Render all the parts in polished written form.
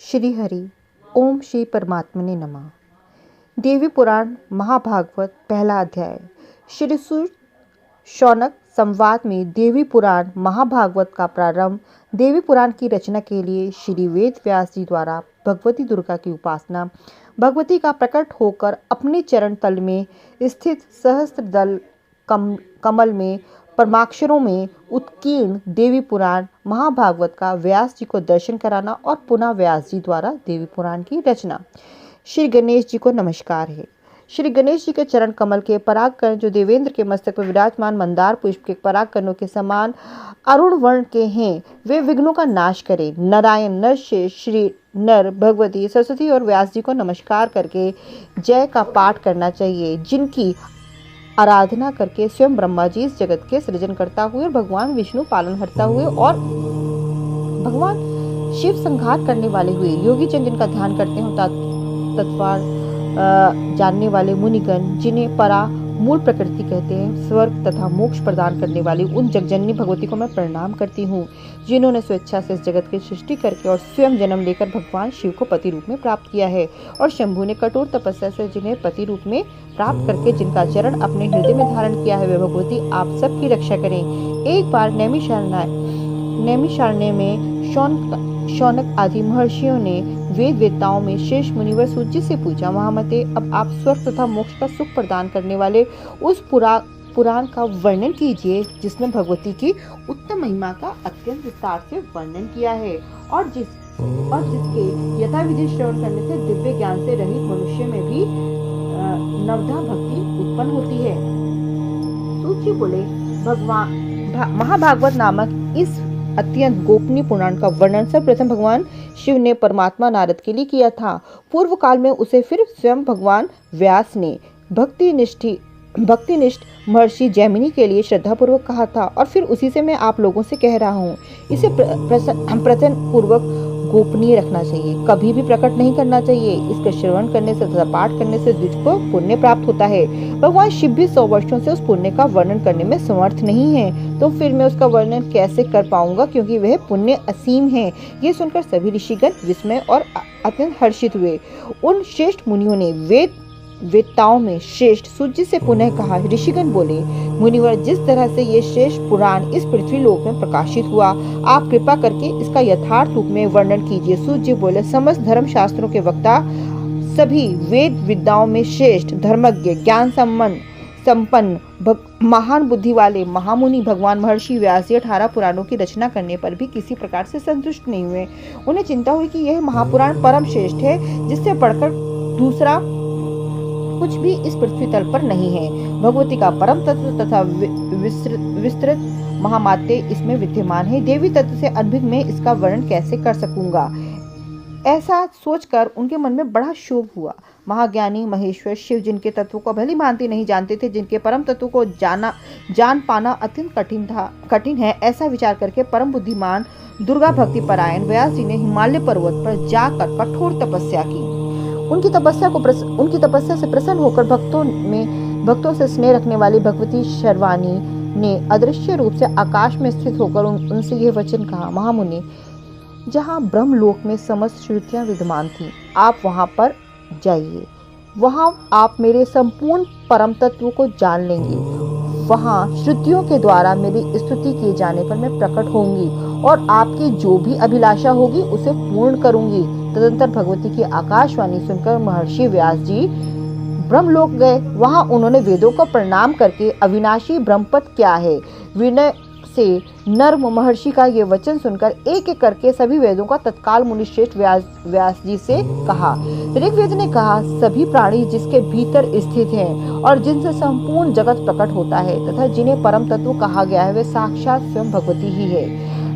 श्री हरि ओम श्री परमात्मने नमः। देवी पुराण महाभागवत पहला अध्याय। श्री सूत शौनक संवाद में देवी पुराण महाभागवत का प्रारंभ। देवी पुराण की रचना के लिए श्री वेद व्यास जी द्वारा भगवती दुर्गा की उपासना, भगवती का प्रकट होकर अपने चरण तल में स्थित सहस्त्र दल कमल में परमाक्षरों में उत्कीर्ण देवी पुराण महाभागवत का व्यास जी को दर्शन कराना और पुनः व्यास जी द्वारा देवी पुराण की रचना। श्री गणेश जी को नमस्कार है। श्री गणेश जी के चरण कमल के पराग कण जो देवेंद्र के मस्तक पर विराजमान मंदार पुष्प के पराग कणों के समान अरुण वर्ण के हैं, वे विघ्नों का नाश करें। नारायण नर शेष श्री नर भगवती सरस्वती और व्यास जी को नमस्कार करके जय का पाठ करना चाहिए, जिनकी आराधना करके स्वयं ब्रह्मा जी इस जगत के सृजन करता हुए और भगवान विष्णु पालन करता हुए और भगवान शिव संहार करने वाले हुए योगी जन जिनका ध्यान करते हो तत्वार जानने वाले मुनिगण, जिन्हें परा मूल प्रकृति कहते हैं, स्वर्ग तथा मोक्ष प्रदान करने वाली उन जगजननी भगवती को मैं प्रणाम करती हूँ, जिन्होंने स्वेच्छा से इस जगत की सृष्टि करके और स्वयं जन्म लेकर भगवान शिव को पति रूप में प्राप्त किया है, और शंभु ने कठोर तपस्या से जिन्हें पति रूप में प्राप्त करके जिनका चरण अपने हृदय में धारण किया है, वे भगवती आप सबकी रक्षा करें। एक बार नैमिषारण्य में शौनक आदि महर्षियों ने वेद वेताओं में शेष मुनिवर सूत जी से पूछा, महामते, अब आप स्वर्ग तथा मोक्ष का सुख प्रदान करने वाले उस पुराण का वर्णन कीजिए जिसमें भगवती की उत्तम महिमा का अत्यंत विस्तार से वर्णन किया है और जिसके यथाविधि श्रवण करने से दिव्य ज्ञान से रहित मनुष्य में भी नवधा भक्ति उत्पन्न होती है। सूत जी बोले, भगवान महाभागवत नामक इस अत्यंत गोपनीय पुराण का वर्णन सर्वप्रथम भगवान शिव ने परमात्मा नारद के लिए किया था। पूर्व काल में उसे फिर स्वयं भगवान व्यास ने भक्तिनिष्ठ महर्षि जैमिनी के लिए श्रद्धापूर्वक कहा था, और फिर उसी से मैं आप लोगों से कह रहा हूँ। इसे प्रसन्न पूर्वक गोपनीय रखना चाहिए, कभी भी प्रकट नहीं करना चाहिए। इसका श्रवण करने से तथा पाठ करने से द्विज को पुण्य प्राप्त होता है। भगवान शिव भी 100 वर्षों से उस पुण्य का वर्णन करने में समर्थ नहीं है, तो फिर मैं उसका वर्णन कैसे कर पाऊंगा, क्योंकि वह पुण्य असीम है। ये सुनकर सभी ऋषिगण विस्मय और अत्यंत हर्षित हुए। उन श्रेष्ठ मुनियों ने वेदताओं में श्रेष्ठ सूत जी से पुनः कहा। ऋषिगण बोले, मुनिवर, जिस तरह से ये श्रेष्ठ पुराण इस पृथ्वी लोक में प्रकाशित हुआ, आप कृपा करके इसका यथार्थ रूप में वर्णन कीजिए। सूत जी बोले, समस्त धर्म शास्त्रों के वक्ता, सभी वेद विद्याओं में श्रेष्ठ, धर्मज्ञ, ज्ञान संपन्न, महान बुद्धि वाले महामुनि भगवान महर्षि व्यास जी 18 पुराणों की रचना करने पर भी किसी प्रकार से संतुष्ट नहीं हुए। उन्हें चिंता हुई कि यह महापुराण परम श्रेष्ठ है, जिससे बढ़कर दूसरा कुछ भी इस पृथ्वी तल पर नहीं है। भगवती का परम तत्व तथा विस्तृत महामात्य इसमें विद्यमान है। देवी तत्व से अनभिज्ञ मैं इसका वर्णन कैसे कर सकूंगा। ऐसा सोचकर उनके मन में बड़ा शोक हुआ। महाज्ञानी महेश्वर शिव जिनके तत्व को भली भांति नहीं जानते थे, जिनके परम तत्व को जान पाना अत्यंत कठिन है, ऐसा विचार करके परम बुद्धिमान दुर्गा भक्ति परायण व्यास जी ने हिमालय पर्वत पर जाकर कठोर तपस्या की। उनकी तपस्या से प्रसन्न होकर भक्तों से स्नेह रखने वाली भगवती शर्वाणी ने अदृश्य रूप से आकाश में स्थित होकर उनसे यह वचन कहा, महामुनि, जहाँ ब्रह्मलोक में समस्त श्रुतियां विद्यमान थीं, आप वहां पर जाइए। वहां आप मेरे संपूर्ण परम तत्व को जान लेंगे। वहां श्रुतियों के द्वारा मेरी स्तुति किए जाने पर मैं प्रकट होंगी और आपकी जो भी अभिलाषा होगी उसे पूर्ण करूंगी। तदंतर भगवती की आकाशवाणी सुनकर महर्षि व्यास जी ब्रह्मलोक गए। वहां उन्होंने वेदों को प्रणाम करके अविनाशी ब्रह्मपद क्या है, विनय से नर्म महर्षि का ये वचन सुनकर एक एक करके सभी वेदों का तत्काल मुनिश्रेष्ठ व्यास जी से कहा। ऋग्वेद ने कहा, सभी प्राणी जिसके भीतर स्थित हैं और जिनसे संपूर्ण जगत प्रकट होता है तथा जिन्हें परम तत्व कहा गया है, वे साक्षात स्वयं भगवती ही है।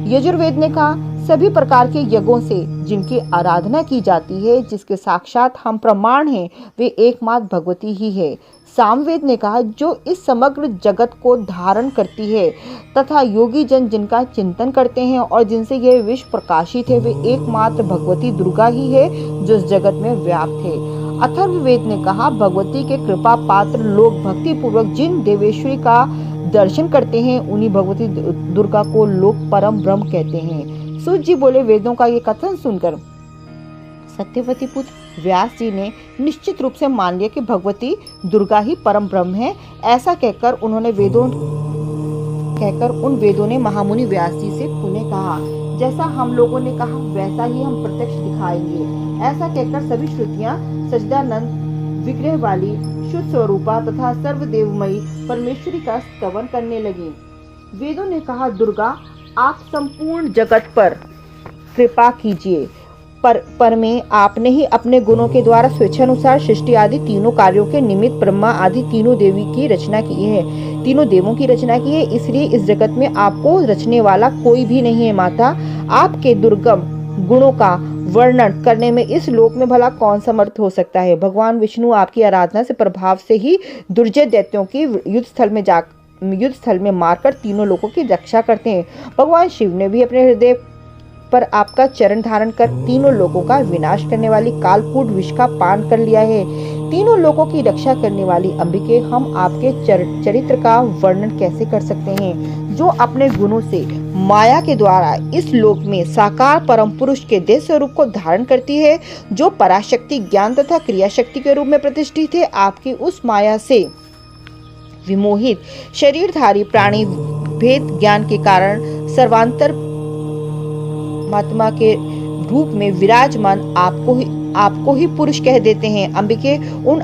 यजुर्वेद ने कहा, सभी प्रकार के यज्ञों से जिनकी आराधना की जाती है, जिसके साक्षात हम प्रमाण हैं, वे एकमात्र भगवती ही है। सामवेद ने कहा, जो इस समग्र जगत को धारण करती है तथा योगी जन जिनका चिंतन करते हैं और जिनसे यह विश्व प्रकाशित है, वे एकमात्र भगवती दुर्गा ही है जो इस जगत में व्याप्त है। अथर्ववेद ने कहा, भगवती के कृपा पात्र लोग भक्ति पूर्वक जिन देवेश्वरी का दर्शन करते हैं, उन्हीं भगवती दुर्गा को लोग परम ब्रह्म कहते हैं। सूत जी बोले, वेदों का ये कथन सुनकर सत्यवती पुत्र व्यास जी ने निश्चित रूप से मान लिया कि भगवती दुर्गा ही परम ब्रह्म है। ऐसा कहकर उन वेदों ने महामुनि व्यास जी से पुनः कहा, जैसा हम लोगों ने कहा वैसा ही हम प्रत्यक्ष दिखाएंगे। ऐसा कहकर सभी श्रुतियां सच्चिदानंद विग्रह वाली शुद्ध स्वरूपा तथा सर्वदेवमयी परमेश्वरी का स्तवन करने लगी। वेदों ने कहा, दुर्गा आप संपूर्ण जगत पर कृपा कीजिए। पर में आपने ही अपने गुणों के द्वारा स्वेच्छानुसार सृष्टि आदि तीनों कार्यों के निमित्त ब्रह्मा आदि तीनों देवों की रचना की है। इसलिए इस जगत में आपको रचने वाला कोई भी नहीं है। माता, आपके दुर्गम गुणों का वर्णन करने में इस लोक में भला कौन समर्थ हो सकता है। भगवान विष्णु आपकी आराधना से प्रभाव से ही दुर्जय दैत्यों की युद्ध स्थल में मारकर तीनों लोगों की रक्षा करते हैं। भगवान शिव ने भी अपने हृदय पर आपका चरण धारण कर तीनों लोगों का विनाश करने वाली कालकूट विष का पान कर लिया है। तीनों लोगों की रक्षा करने वाली अंबिके, हम आपके चरित्र का वर्णन कैसे कर सकते हैं, जो अपने गुणों से माया के द्वारा इस लोक में साकार परम पुरुष के देह स्वरूप को धारण करती है, जो पराशक्ति ज्ञान तथा क्रिया शक्ति के रूप में प्रतिष्ठित है। आपकी उस माया से विमोहित शरीरधारी प्राणी भेद ज्ञान के कारण सर्वांतर महात्मा के रूप में विराजमान आपको ही पुरुष कह देते हैं। अंबिके, उन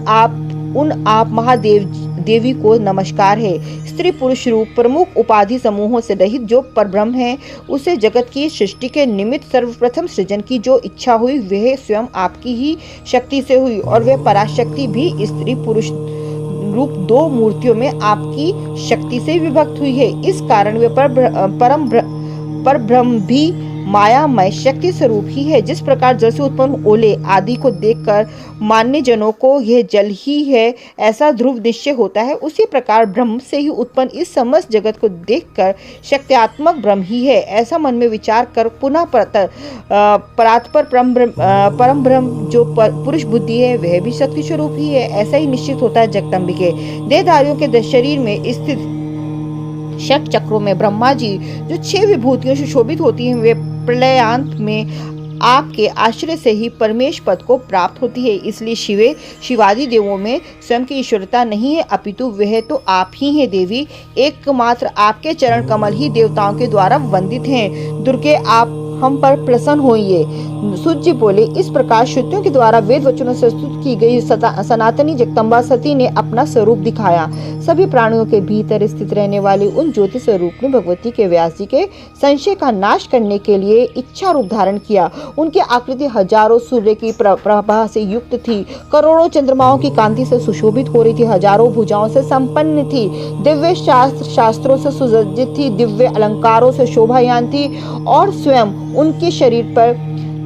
आप महादेव देवी को नमस्कार है। स्त्री पुरुष रूप प्रमुख उपाधि समूहों से रहित जो परब्रह्म है, उसे जगत की सृष्टि के निमित्त सर्वप्रथम सृजन की जो इच्छा हुई वह स्वयं आपकी ही शक्ति से हुई, और वह पराशक्ति भी स्त्री पुरुष रूप दो मूर्तियों में आपकी शक्ति से विभक्त हुई है। इस कारण वे परब्रह्म भी मायामय शक्ति स्वरूप ही है। जिस प्रकार जल से उत्पन्न ओले आदि को देखकर मान्य जनों को यह जल ही है ऐसा ध्रुव निश्चय होता है, उसी प्रकार ब्रह्म से ही उत्पन्न इस समस्त जगत को देखकर शक्त्यात्मक ब्रह्म ही है ऐसा मन में विचार कर पुनः परात्पर परम ब्रह्म जो पुरुष बुद्धि है वह भी शक्ति स्वरूप ही है ऐसा ही निश्चित होता है। जगदम्बिके, देहधारियों के शरीर में स्थित षट चक्रों में ब्रह्मा जी जो 6 विभूतियों से शोभित होती हैं, वे प्रलयांत में आपके आश्रय से ही परमेश पद को प्राप्त होती है। इसलिए शिवादि देवों में स्वयं की ईश्वरता नहीं है, अपितु वह तो आप ही हैं देवी। एकमात्र आपके चरण कमल ही देवताओं के द्वारा वंदित हैं। दुर्गे, आप हम पर प्रसन्न होइए। सूत जी बोले, इस प्रकार श्रुतियों के द्वारा वेद वचनों से स्तुत की गई सनातनी जगदम्बा सती ने अपना स्वरूप दिखाया। सभी प्राणियों के भीतर स्थित रहने वाली उन ज्योति स्वरूप ने भगवती के व्यास जी के संशय का नाश करने के लिए इच्छा रूप धारण किया। उनकी आकृति हजारों सूर्य की प्रभा से युक्त थी, करोड़ों चंद्रमाओं की कांति से सुशोभित हो रही थी, हजारों भुजाओं से संपन्न थी, दिव्य शास्त्रों से सुसज्जित थी, दिव्य अलंकारों से शोभायान थी, और स्वयं उनके शरीर पर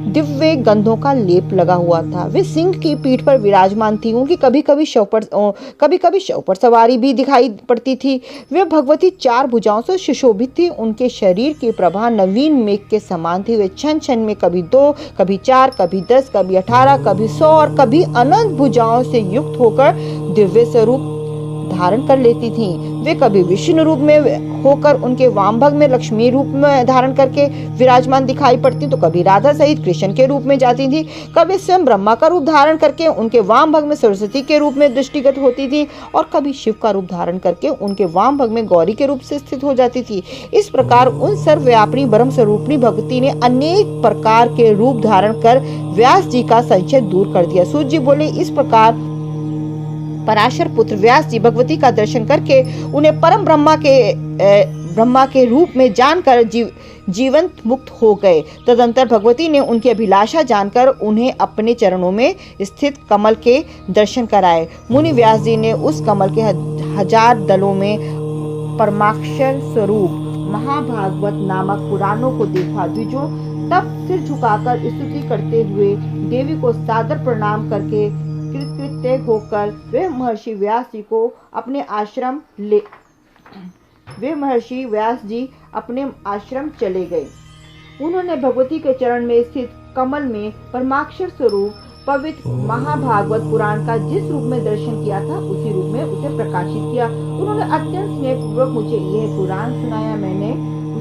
दिव्य गंधों का लेप लगा हुआ था। वे सिंह की पीठ पर विराजमान थी। उनकी कभी कभी शव पर सवारी भी दिखाई पड़ती थी। वे भगवती 4 भुजाओं से सुशोभित थी। उनके शरीर की प्रभा नवीन मेघ के समान थी। वे क्षण क्षण में कभी 2, कभी 4, कभी 10, कभी 18, कभी 100 और कभी अनंत भुजाओं से युक्त होकर दिव्य स्वरूप धारण कर लेती थीं। वे कभी विष्णु रूप में होकर उनके वाम भाग में लक्ष्मी रूप में धारण करके विराजमान दिखाई पड़ती, तो कभी राधा सहित कृष्ण के रूप में जाती थी, कभी स्वयं ब्रह्मा का रूप धारण करके उनके वाम भाग में सरस्वती के रूप में दृष्टिगत होती थी, और कभी शिव का रूप धारण करके उनके वाम भाग में गौरी के रूप से स्थित हो जाती थी। इस प्रकार उन सर्वव्यापिनी ब्रह्म स्वरूपिणी भगवती ने अनेक प्रकार के रूप धारण कर व्यास जी का संशय दूर कर दिया। सूत जी बोले, इस प्रकार पराशर पुत्र व्यास जी भगवती का दर्शन करके उन्हें परम ब्रह्मा के रूप में जानकर जीवंत मुक्त हो गए। तदंतर भगवती ने उनकी अभिलाषा जानकर उन्हें अपने चरणों में स्थित कमल के दर्शन कराए। मुनि व्यास जी ने उस कमल के 1000 दलों में परमाक्षर स्वरूप महाभागवत नामक पुराणों को देखा। द्विजों तब सिर झुकाकर स्तुति करते हुए देवी को सादर प्रणाम करके कृतकृत्य होकर वे महर्षि व्यास जी अपने आश्रम चले गए। उन्होंने भगवती के चरण में स्थित कमल में परमाक्षर स्वरूप पवित्र महाभागवत पुराण का जिस रूप में दर्शन किया था उसी रूप में उसे प्रकाशित किया। उन्होंने अत्यंत स्नेहपूर्वक मुझे यह पुराण सुनाया। मैंने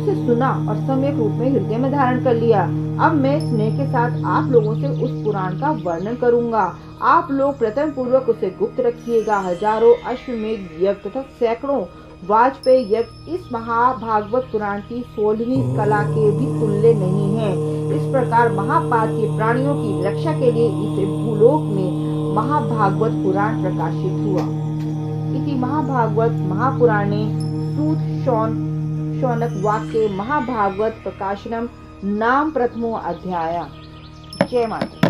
उसे सुना और सम्यक रूप में हृदय में धारण कर लिया। अब मैं स्नेह के साथ आप लोगों से उस पुराण का वर्णन करूंगा। आप लोग प्रथम पूर्वक उसे गुप्त रखिएगा। हजारों अश्वमेध यज्ञ तथा सैकड़ों वाजपेयी यज्ञ इस महाभागवत पुराण की 16वीं कला के भी तुल्य नहीं है। इस प्रकार महापातकीय प्राणियों की रक्षा के लिए इसे भूलोक में महाभागवत पुराण प्रकाशित हुआ। इति महाभागवत महापुराणे सूत शौनक वाक्य महाभागवत प्रकाशनम नाम प्रथमो अध्याय। जय माता।